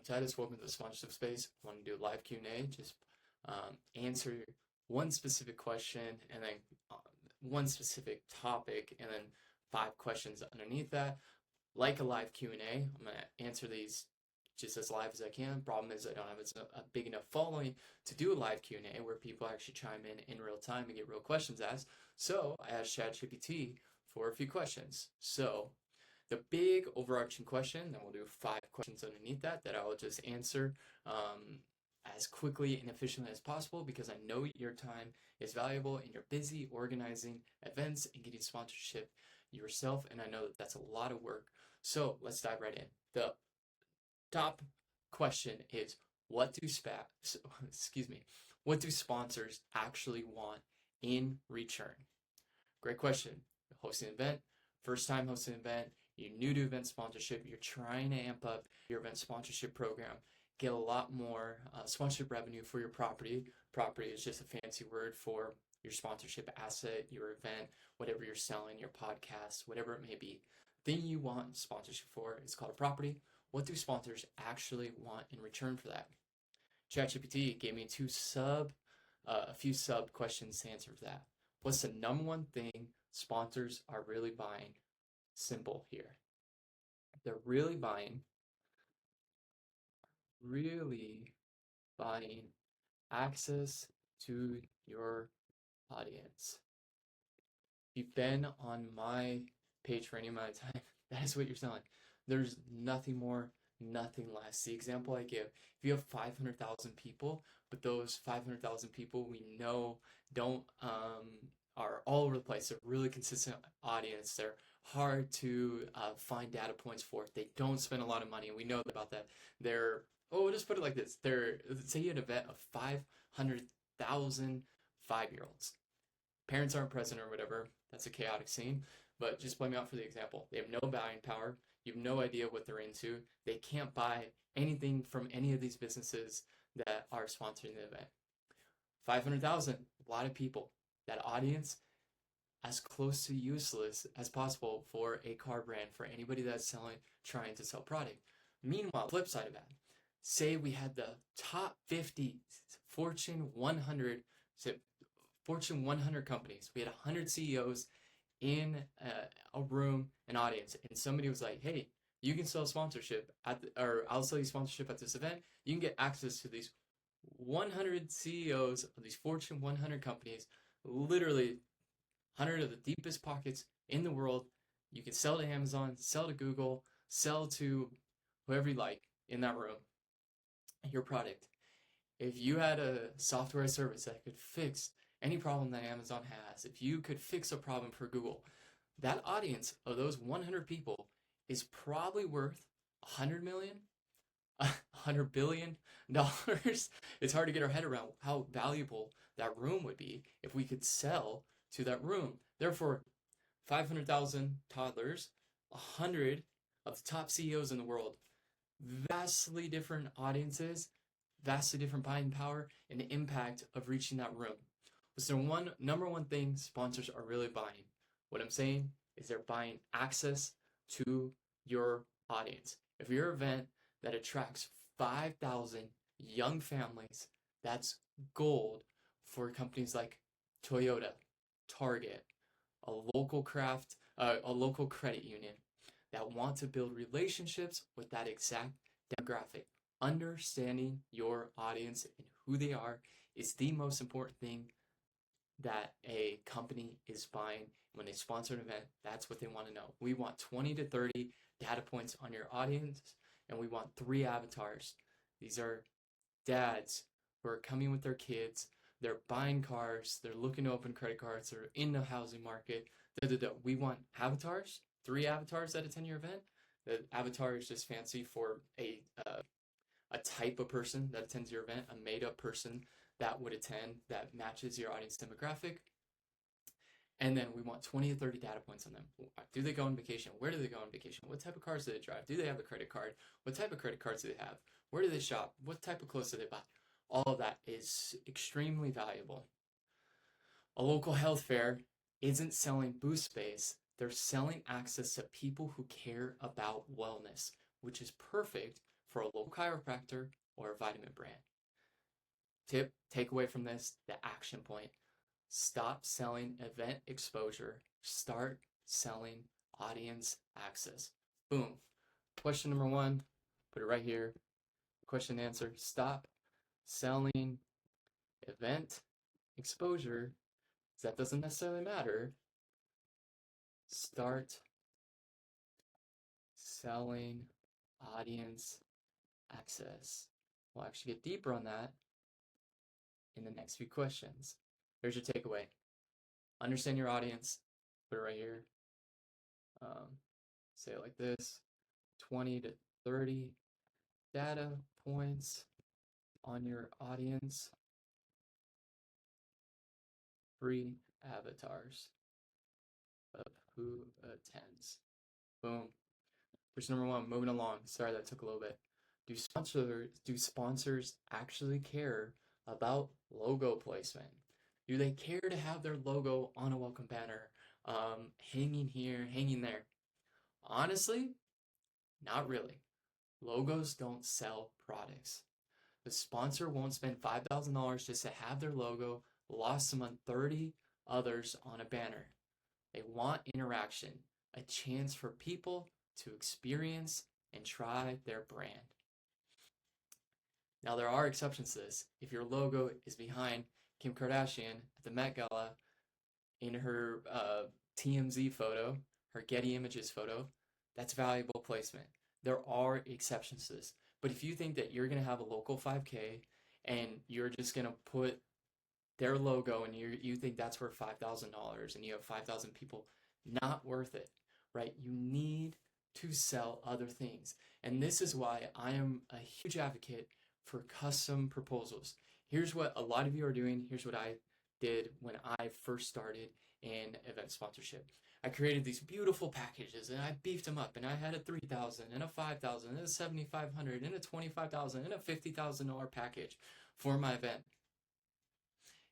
Titus. Welcome to the sponsorship space. I want to do a live Q&A. Just answer one specific question and then one specific topic and then 5 questions underneath that. Like a live Q&A, I'm going to answer these just as live as I can. Problem is I don't have a big enough following to do a live Q&A where people actually chime in real time and get real questions asked. So I asked ChatGPT for a few questions. So the big overarching question, then we'll do 5 questions underneath that I will just answer as quickly and efficiently as possible, because I know your time is valuable and you're busy organizing events and getting sponsorship yourself, and I know that that's a lot of work. So let's dive right in. The top question is, what do sponsors actually want in return? Great question. Hosting an event, first time hosting an event, you're new to event sponsorship, you're trying to amp up your event sponsorship program, get a lot more sponsorship revenue for your property. Property is just a fancy word for your sponsorship asset, your event, whatever you're selling, your podcast, whatever it may be. Thing you want sponsorship for is called a property. What do sponsors actually want in return for that? ChatGPT gave me a few sub questions to answer that. What's the number one thing sponsors are really buying? Simple here. They're really buying access to your audience. If you've been on my page for any amount of time, that is what you're selling. There's nothing more, nothing less. The example I give, if you have 500,000 people, but those 500,000 people we know are all over the place. They're really consistent audience. They're hard to find data points for. They don't spend a lot of money. We know about that. We'll just put it like this. Say you had an event of 500,000 5-year-olds. Parents aren't present or whatever. That's a chaotic scene. But just play me out for the example. They have no buying power. You have no idea what they're into. They can't buy anything from any of these businesses that are sponsoring the event. 500,000, a lot of people. That audience, as close to useless as possible for a car brand, for anybody that's trying to sell product. Meanwhile, flip side of that, say we had the top 50 Fortune 100 companies. We had 100 CEOs in a room, an audience, and somebody was like, hey, you can sell sponsorship or I'll sell you sponsorship at this event. You can get access to these 100 CEOs of these Fortune 100 companies, literally 100 of the deepest pockets in the world. You can sell to Amazon, sell to Google, sell to whoever you like in that room, your product. If you had a software service that could fix any problem that Amazon has, if you could fix a problem for Google, that audience of those 100 people is probably worth $100 million, $100 billion. It's hard to get our head around how valuable that room would be if we could sell to that room. Therefore, 500,000 toddlers, 100 of the top CEOs in the world, vastly different audiences, vastly different buying power, and the impact of reaching that room. What's the number one thing sponsors are really buying? What I'm saying is they're buying access to your audience. If you're an event that attracts 5,000 young families, that's gold for companies like Toyota, Target, a local credit union that want to build relationships with that exact demographic. Understanding your audience and who they are is the most important thing that a company is buying. When they sponsor an event, that's what they want to know. We want 20 to 30 data points on your audience, and we want 3 avatars. These are dads who are coming with their kids. They're buying cars. They're looking to open credit cards. They're in the housing market. We want avatars, 3 avatars that attend your event. The avatar is just fancy for a type of person that attends your event, a made-up person that would attend that matches your audience demographic. And then we want 20 to 30 data points on them. Do they go on vacation? Where do they go on vacation? What type of cars do they drive? Do they have a credit card? What type of credit cards do they have? Where do they shop? What type of clothes do they buy? All of that is extremely valuable. A local health fair isn't selling booth space. They're selling access to people who care about wellness, which is perfect for a local chiropractor or a vitamin brand. Tip, takeaway from this, the action point. Stop selling event exposure. Start selling audience access. Boom. Question number one, put it right here. Question and answer. Stop selling event exposure. That doesn't necessarily matter. Start selling audience access. We'll actually get deeper on that in the next few questions. Here's your takeaway. Understand your audience. Put it right here. Say it like this. 20 to 30 data points on your audience. Free avatars of who attends. Boom. Question number one, moving along. Sorry, that took a little bit. Do sponsors actually care about logo placement? Do they care to have their logo on a welcome banner, hanging here, hanging there? Honestly, not really. Logos don't sell products. The sponsor won't spend $5,000 just to have their logo lost among 30 others on a banner. They want interaction, a chance for people to experience and try their brand. Now, there are exceptions to this. If your logo is behind Kim Kardashian at the Met Gala in her TMZ photo, her Getty Images photo, that's valuable placement. There are exceptions to this. But if you think that you're going to have a local 5K and you're just going to put their logo and you think that's worth $5,000 and you have 5,000 people, not worth it, right? You need to sell other things. And this is why I am a huge advocate for custom proposals. Here's what a lot of you are doing. Here's what I did when I first started in event sponsorship. I created these beautiful packages and I beefed them up, and I had a $3,000 and a $5,000 and a $7,500 and a $25,000 and a $50,000 package for my event.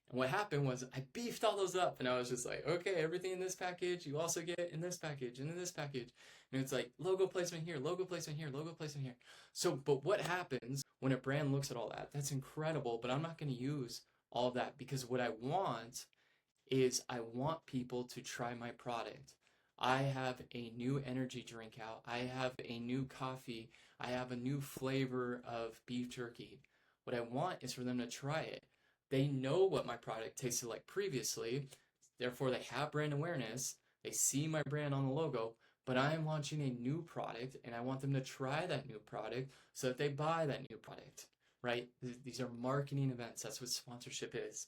And what happened was I beefed all those up, and I was just like, okay, everything in this package, you also get in this package and in this package. And it's like logo placement here, logo placement here, logo placement here. So, but what happens when a brand looks at all that? That's incredible, but I'm not going to use all of that, because what I want is I want people to try my product. I have a new energy drink out. I have a new coffee. I have a new flavor of beef jerky. What I want is for them to try it. They know what my product tasted like previously, therefore they have brand awareness. They see my brand on the logo, but I am launching a new product and I want them to try that new product so that they buy that new product, right? These are marketing events. That's what sponsorship is.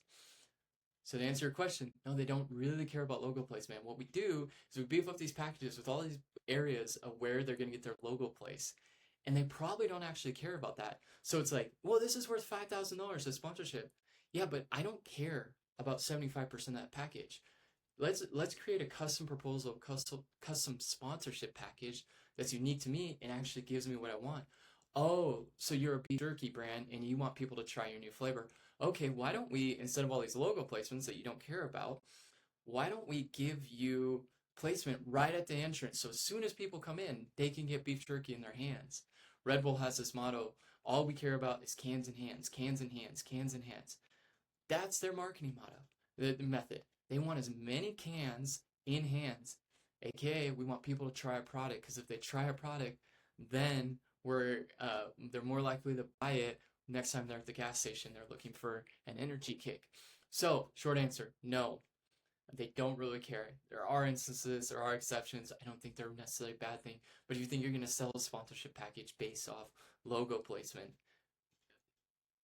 So to answer your question, no, they don't really care about logo placement. What we do is we beef up these packages with all these areas of where they're going to get their logo placed. And they probably don't actually care about that. So it's like, well, this is worth $5,000 as sponsorship. Yeah, but I don't care about 75% of that package. Let's create a custom proposal, custom sponsorship package that's unique to me and actually gives me what I want. Oh, so you're a beef jerky brand and you want people to try your new flavor. Okay, why don't we, instead of all these logo placements that you don't care about, why don't we give you placement right at the entrance, so as soon as people come in, they can get beef jerky in their hands. Red Bull has this motto, all we care about is cans in hands, cans in hands, cans in hands. That's their marketing motto, the method. They want as many cans in hands, aka we want people to try a product, because if they try a product, then they're more likely to buy it next time they're at the gas station. They're looking for an energy kick. So, short answer, no. They don't really care. There are instances, there are exceptions. I don't think they're necessarily a bad thing. But if you think you're going to sell a sponsorship package based off logo placement,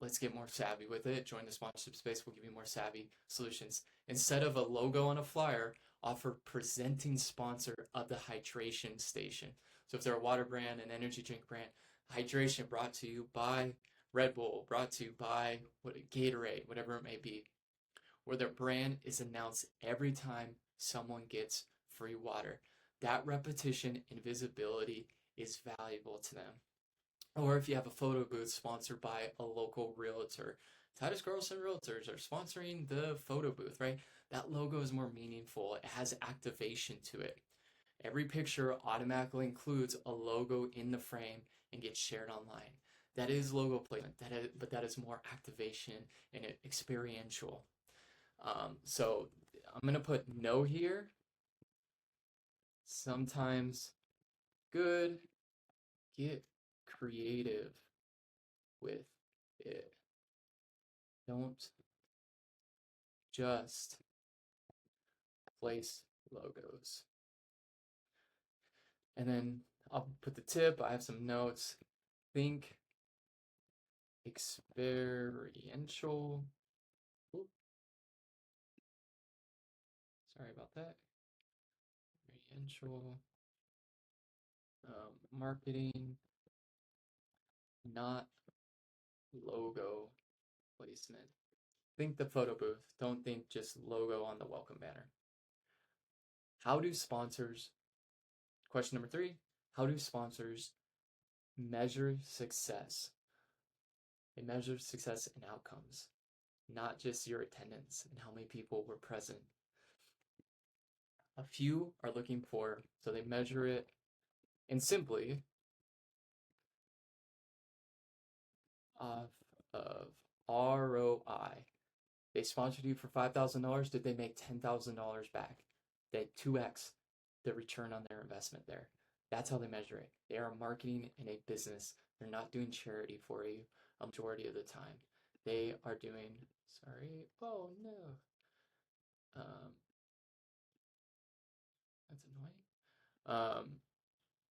let's get more savvy with it. Join the sponsorship space. We'll give you more savvy solutions. Instead of a logo on a flyer, offer presenting sponsor of the hydration station. So if they're a water brand, an energy drink brand, hydration brought to you by Red Bull, brought to you by Gatorade, whatever it may be, where their brand is announced every time someone gets free water. That repetition and visibility is valuable to them. Or if you have a photo booth sponsored by a local realtor, Titus Realtors are sponsoring the photo booth, right? That logo is more meaningful. It has activation to it. Every picture automatically includes a logo in the frame and gets shared online. That is logo placement, but that is more activation and experiential. So I'm going to put no here. Sometimes good, get creative with it. Don't just place logos. And then I'll put the tip. I have some notes. Think experiential. Ooh. Sorry about that. Experiential marketing, not logo placement. Think the photo booth. Don't think just logo on the welcome banner. How do sponsors, question number 3, how do sponsors measure success? They measure success in outcomes, not just your attendance and how many people were present. A few are looking for, so they measure it and simply of ROI. They sponsored you for $5,000. Did they make $10,000 back? They 2x the return on their investment there. That's how they measure it. They are marketing in a business. They're not doing charity for you a majority of the time. They are doing, sorry, oh no. That's annoying.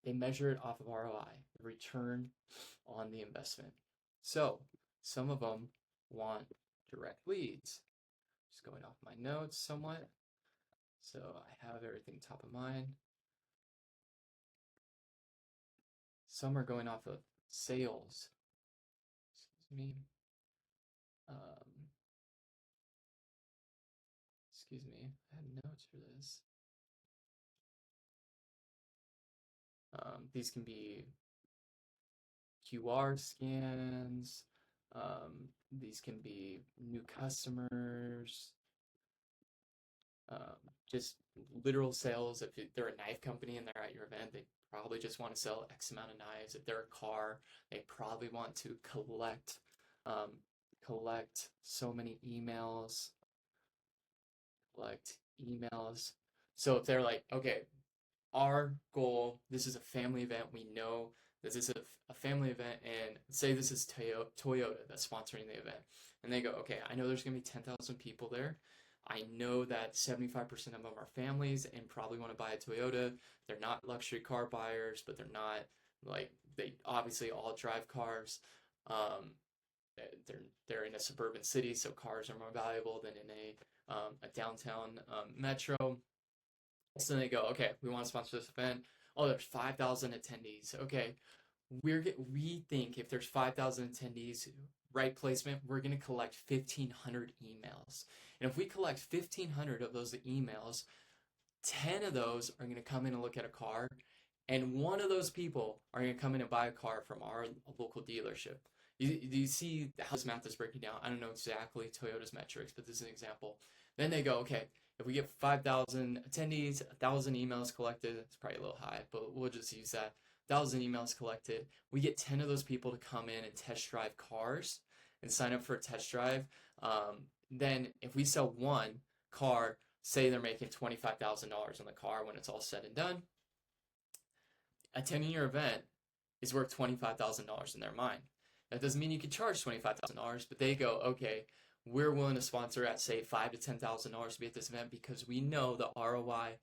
They measure it off of ROI, the return on the investment. So some of them want direct leads. Just going off my notes somewhat. So I have everything top of mind. Some are going off of sales. Excuse me. Excuse me. I had notes for this. These can be QR scans. These can be new customers. Just literal sales. If they're a knife company and they're at your event, they probably just want to sell X amount of knives. If they're a car, they probably want to collect so many emails. So if they're like, okay, our goal, this is a family event. We know that this is a family event, and say this is Toyota that's sponsoring the event. And they go, okay, I know there's going to be 10,000 people there. I know that 75% of them are families and probably want to buy a Toyota. They're not luxury car buyers, but they're not like, they obviously all drive cars. They're in a suburban city, so cars are more valuable than in a downtown metro. So they go, okay, we want to sponsor this event. Oh, there's 5,000 attendees. Okay, we think if there's 5,000 attendees, right placement, we're going to collect 1,500 emails. And if we collect 1,500 of those emails, 10 of those are going to come in and look at a car, and one of those people are going to come in and buy a car from our local dealership. You see how this math is breaking down? I don't know exactly Toyota's metrics, but this is an example. Then they go, okay, if we get 5,000 attendees, 1,000 emails collected, it's probably a little high, but we'll just use that. 1,000 emails collected. We get 10 of those people to come in and test drive cars and sign up for a test drive. Then if we sell one car, say they're making $25,000 on the car when it's all said and done, attending your event is worth $25,000 in their mind. That doesn't mean you can charge $25,000, but they go, okay, we're willing to sponsor at, say, $5,000 to $10,000 to be at this event because we know the ROI,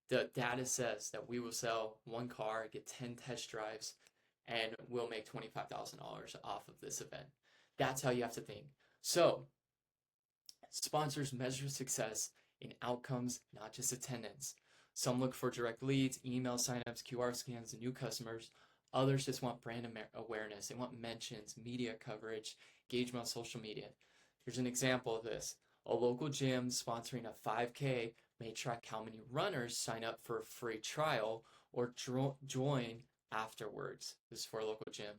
the data says that we will sell one car, get 10 test drives, and we'll make $25,000 off of this event. That's how you have to think. So, sponsors measure success in outcomes, not just attendance. Some look for direct leads, email signups, QR scans, and new customers. Others just want brand awareness. They want mentions, media coverage, engagement on social media. Here's an example of this. A local gym sponsoring a 5K may track how many runners sign up for a free trial or join afterwards. This is for a local gym.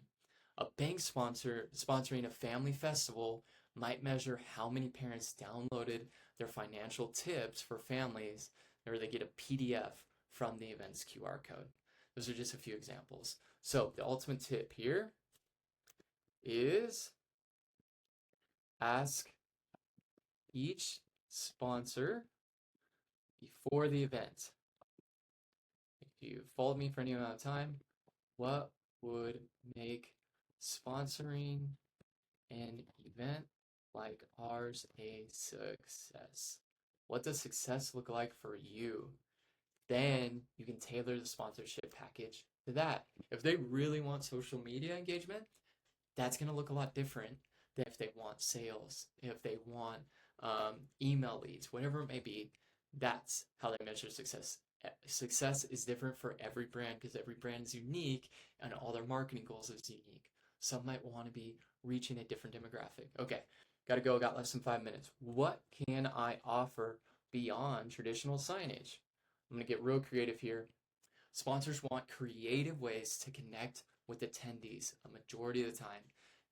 A bank sponsoring a family festival might measure how many parents downloaded their financial tips for families, or they get a PDF from the event's QR code. Those are just a few examples. So the ultimate tip here is ask each sponsor before the event. If you followed me for any amount of time, what would make sponsoring an event like ours a success? What does success look like for you? Then you can tailor the sponsorship package to that. If they really want social media engagement, that's going to look a lot different than if they want sales, if they want email leads, whatever it may be. That's how they measure success. Success is different for every brand because every brand is unique and all their marketing goals is unique. Some might want to be reaching a different demographic. Okay, gotta go, got less than 5 minutes. What can I offer beyond traditional signage? I'm gonna get real creative here. Sponsors want creative ways to connect with attendees a majority of the time.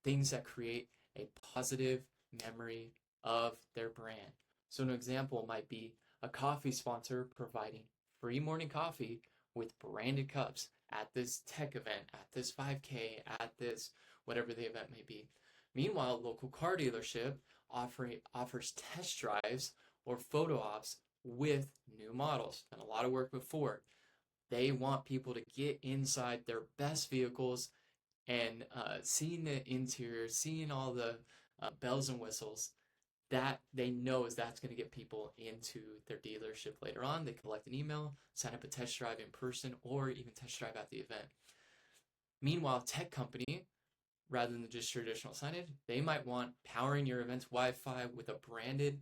Things that create a positive memory of their brand. So an example might be a coffee sponsor providing free morning coffee with branded cups at this tech event, at this 5K, at this whatever the event may be. Meanwhile, local car dealership offers test drives or photo ops with new models. Done a lot of work with Ford. They want people to get inside their best vehicles and seeing the interior, seeing all the bells and whistles. That they know is that's going to get people into their dealership later on. They collect an email, sign up a test drive in person, or even test drive at the event. Meanwhile, tech company, rather than just traditional signage, they might want powering your event's Wi-Fi with a branded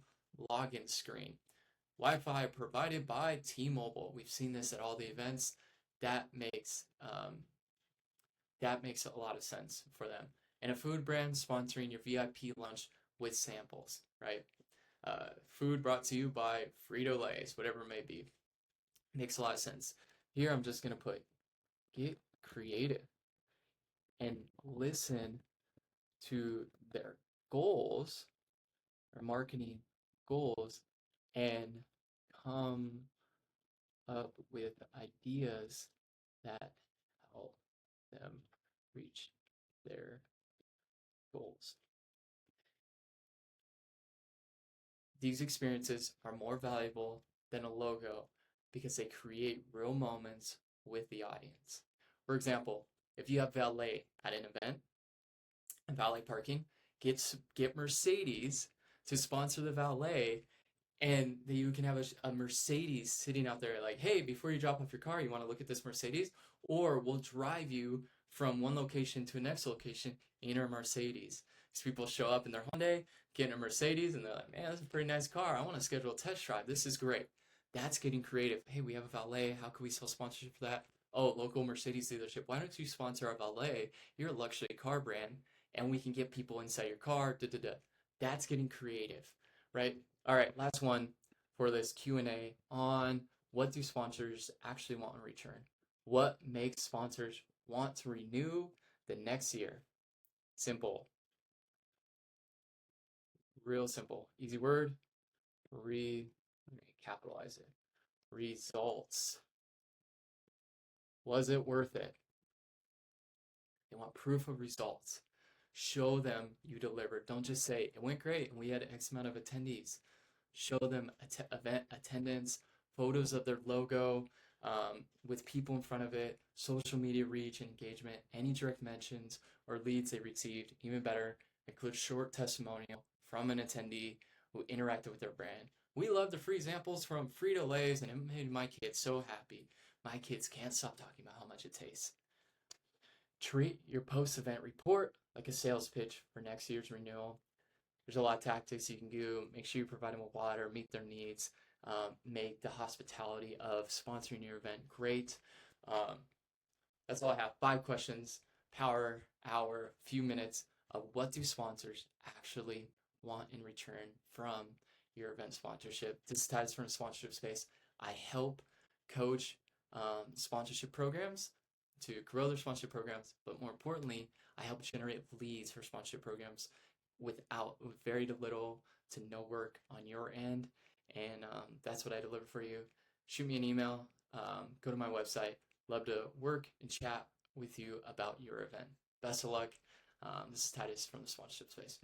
login screen. Wi-Fi provided by T-Mobile. We've seen this at all the events. That makes a lot of sense for them. And a food brand sponsoring your VIP lunch with samples, right? Food brought to you by Frito-Lay's, whatever it may be. Makes a lot of sense. Here I'm just going to put get creative and listen to their goals or marketing goals and come up with ideas that help them reach their goals. These experiences are more valuable than a logo because they create real moments with the audience. For example, if you have valet at an event, valet parking, get Mercedes to sponsor the valet, and you can have a Mercedes sitting out there like, hey, before you drop off your car, you want to look at this Mercedes? Or we'll drive you from one location to the next location in our Mercedes. Because people show up in their Hyundai, get in a Mercedes, and they're like, man, that's a pretty nice car. I want to schedule a test drive. This is great. That's getting creative. Hey, we have a valet. How can we sell sponsorship for that? Oh, local Mercedes dealership. Why don't you sponsor our valet? You're a luxury car brand, and we can get people inside your car. Da, da, da. That's getting creative, right? All right, last one for this Q&A on what do sponsors actually want in return? What makes sponsors want to renew the next year? Simple. Real simple. Easy word. Let me capitalize it. Results. Was it worth it? They want proof of results. Show them you delivered. Don't just say it went great and we had X amount of attendees. Show them event attendance, photos of their logo with people in front of it, social media reach and engagement, any direct mentions or leads they received. Even better, include short testimonial from an attendee who interacted with their brand. We love the free examples from Frito-Lay's, and it made my kids so happy. My kids can't stop talking about how much it tastes. Treat your post-event report like a sales pitch for next year's renewal. There's a lot of tactics you can do. Make sure you provide them with water, meet their needs, make the hospitality of sponsoring your event great. That's all I have. 5 questions, power hour, few minutes of what do sponsors actually want in return from your event sponsorship. This is Titus from Sponsorship Space. I help coach sponsorship programs to grow their sponsorship programs, but more importantly, I help generate leads for sponsorship programs with very little to no work on your end, and that's what I deliver for you. Shoot me an email. go to my website. Love to work and chat with you about your event. Best of luck. This is Titus from the Sponsorship Space.